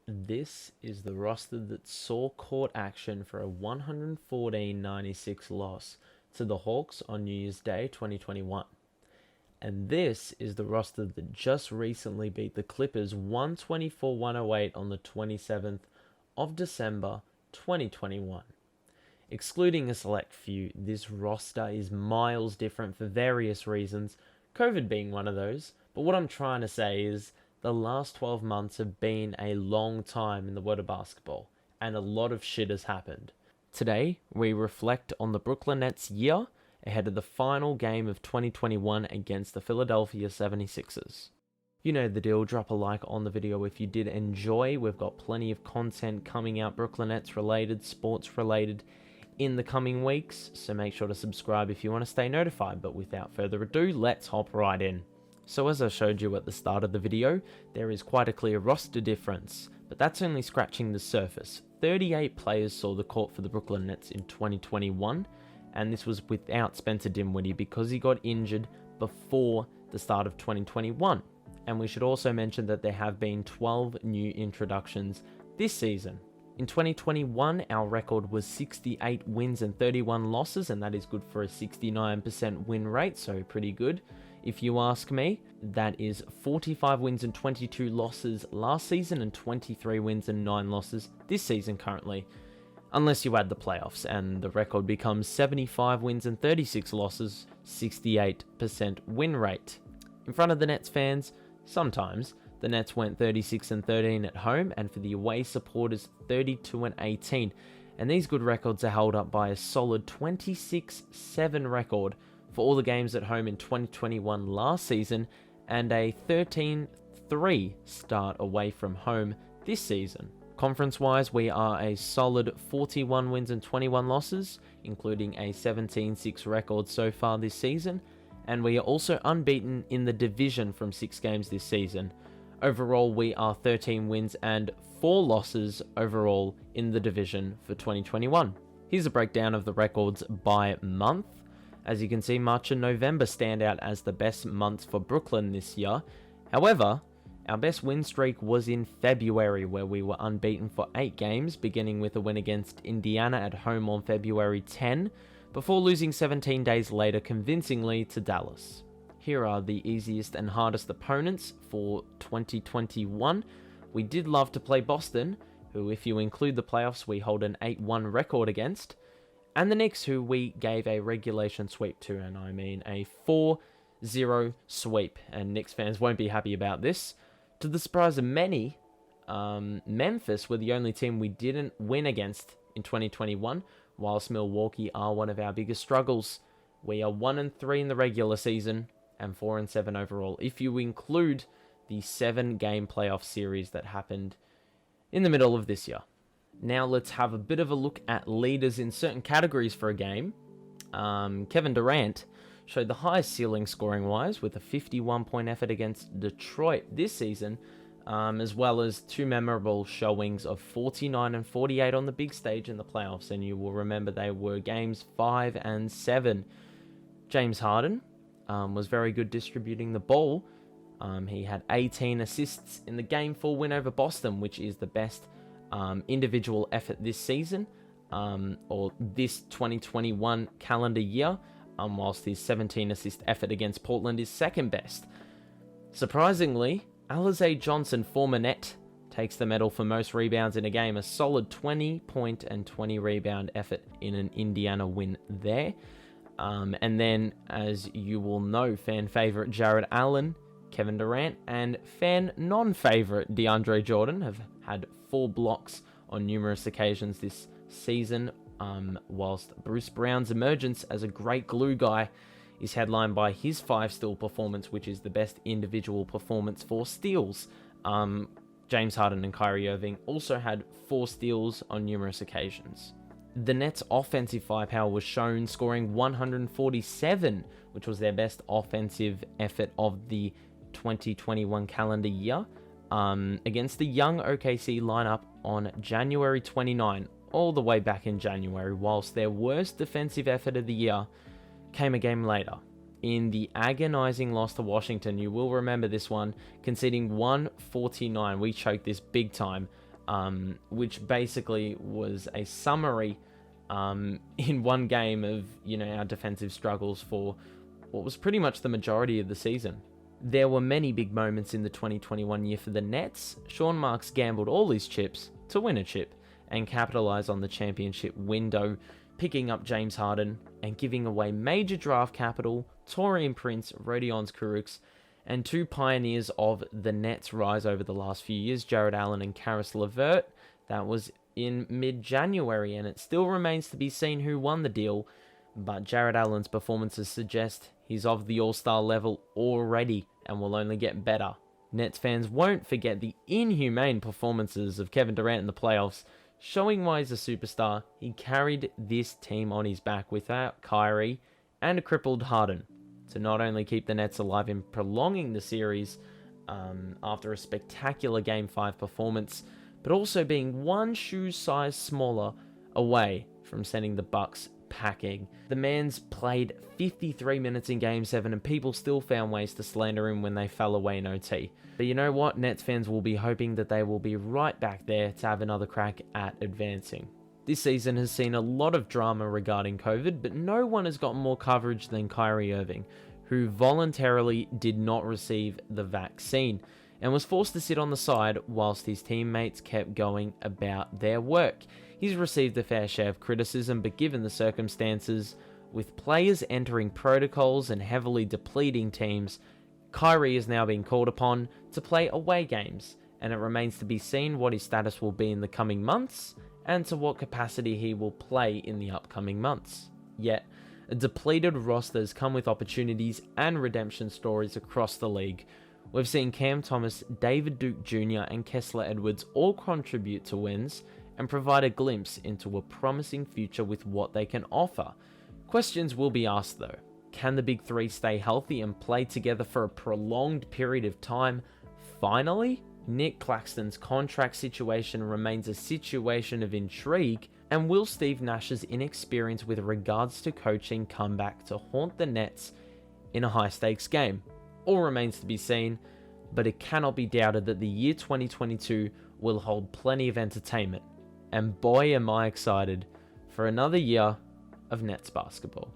This is the roster that saw court action for a 114-96 loss to the Hawks on New Year's Day 2021. And this is the roster that just recently beat the Clippers 124-108 on the 27th of December 2021. Excluding a select few, this roster is miles different for various reasons, COVID being one of those. But what I'm trying to say is the last 12 months have been a long time in the world of basketball, and a lot of shit has happened. Today, we reflect on the Brooklyn Nets year ahead of the final game of 2021 against the Philadelphia 76ers. You know the deal, drop a like on the video if you did enjoy. We've got plenty of content coming out, Brooklyn Nets related, sports related, in the coming weeks, so make sure to subscribe if you want to stay notified. But without further ado, let's hop right in. So as I showed you at the start of the video, there is quite a clear roster difference, but that's only scratching the surface. 38 players saw the court for the Brooklyn Nets in 2021, and this was without Spencer Dinwiddie because he got injured before the start of 2021. And we should also mention that there have been 12 new introductions this season. In 2021, our record was 68 wins and 31 losses, and that is good for a 69% win rate, so pretty good. If you ask me, that is 45 wins and 22 losses last season and 23 wins and 9 losses this season currently. Unless you add the playoffs, and the record becomes 75 wins and 36 losses, 68% win rate. In front of the Nets fans, sometimes, the Nets went 36 and 13 at home, and for the away supporters, 32 and 18. And these good records are held up by a solid 26-7 record for all the games at home in 2021 last season, and a 13-3 start away from home this season. Conference-wise, we are a solid 41 wins and 21 losses, including a 17-6 record so far this season, and we are also unbeaten in the division from 6 games this season. Overall, we are 13 wins and 4 losses overall in the division for 2021. Here's a breakdown of the records by month. As you can see, March and November stand out as the best months for Brooklyn this year. However, our best win streak was in February, where we were unbeaten for 8 games, beginning with a win against Indiana at home on February 10, before losing 17 days later convincingly to Dallas. Here are the easiest and hardest opponents for 2021. We did love to play Boston, who, if you include the playoffs, we hold an 8-1 record against, and the Knicks, who we gave a regulation sweep to, and I mean a 4-0 sweep, and Knicks fans won't be happy about this. To the surprise of many, Memphis were the only team we didn't win against in 2021, whilst Milwaukee are one of our biggest struggles. We are 1-3 in the regular season, and 4-7 overall, if you include the 7-game playoff series that happened in the middle of this year. Now let's have a bit of a look at leaders in certain categories for a game. Kevin Durant showed the highest ceiling scoring-wise with a 51-point effort against Detroit this season, as well as 2 memorable showings of 49 and 48 on the big stage in the playoffs, and you will remember they were games 5 and 7. James Harden was very good distributing the ball. He had 18 assists in the Game 4 win over Boston, which is the best individual effort this season, or this 2021 calendar year, whilst his 17 assist effort against Portland is second best. Surprisingly, Alize Johnson, former Net, takes the medal for most rebounds in a game, a solid 20-point and 20 rebound effort in an Indiana win there. And then, as you will know, fan favorite Jared Allen, Kevin Durant, and fan non-favorite DeAndre Jordan have had 4 blocks on numerous occasions this season, whilst Bruce Brown's emergence as a great glue guy is headlined by his 5-steal performance, which is the best individual performance for steals. James Harden and Kyrie Irving also had 4 steals on numerous occasions. The Nets' offensive firepower was shown, scoring 147, which was their best offensive effort of the 2021 calendar year, against the young OKC lineup on January 29, all the way back in January, whilst their worst defensive effort of the year came a game later. In the agonizing loss to Washington, you will remember this one, conceding 149. We choked this big time. which basically was a summary in one game of, our defensive struggles for what was pretty much the majority of the season. There were many big moments in the 2021 year for the Nets. Sean Marks gambled all his chips to win a chip and capitalize on the championship window, picking up James Harden and giving away major draft capital, Taurean Prince, Rodions Kurucs, and two pioneers of the Nets' rise over the last few years, Jared Allen and Karis LeVert. That was in mid-January, and it still remains to be seen who won the deal, but Jared Allen's performances suggest he's of the all-star level already and will only get better. Nets fans won't forget the inhumane performances of Kevin Durant in the playoffs, showing why he's a superstar. He carried this team on his back without Kyrie and a crippled Harden to not only keep the Nets alive in prolonging the series after a spectacular Game 5 performance, but also being one shoe size smaller away from sending the Bucks packing. The man's played 53 minutes in Game 7 and people still found ways to slander him when they fell away in OT. But you know what? Nets fans will be hoping that they will be right back there to have another crack at advancing. This season has seen a lot of drama regarding COVID, but no one has gotten more coverage than Kyrie Irving, who voluntarily did not receive the vaccine and was forced to sit on the side whilst his teammates kept going about their work. He's received a fair share of criticism, but given the circumstances, with players entering protocols and heavily depleting teams, Kyrie is now being called upon to play away games, and it remains to be seen what his status will be in the coming months and to what capacity he will play in the upcoming months. Yet, depleted rosters come with opportunities and redemption stories across the league. We've seen Cam Thomas, David Duke Jr. and Kessler Edwards all contribute to wins and provide a glimpse into a promising future with what they can offer. Questions will be asked though. Can the big three stay healthy and play together for a prolonged period of time? Finally, Nick Claxton's contract situation remains a situation of intrigue, and will Steve Nash's inexperience with regards to coaching come back to haunt the Nets in a high-stakes game? All remains to be seen, but it cannot be doubted that the year 2022 will hold plenty of entertainment, and boy am I excited for another year of Nets basketball.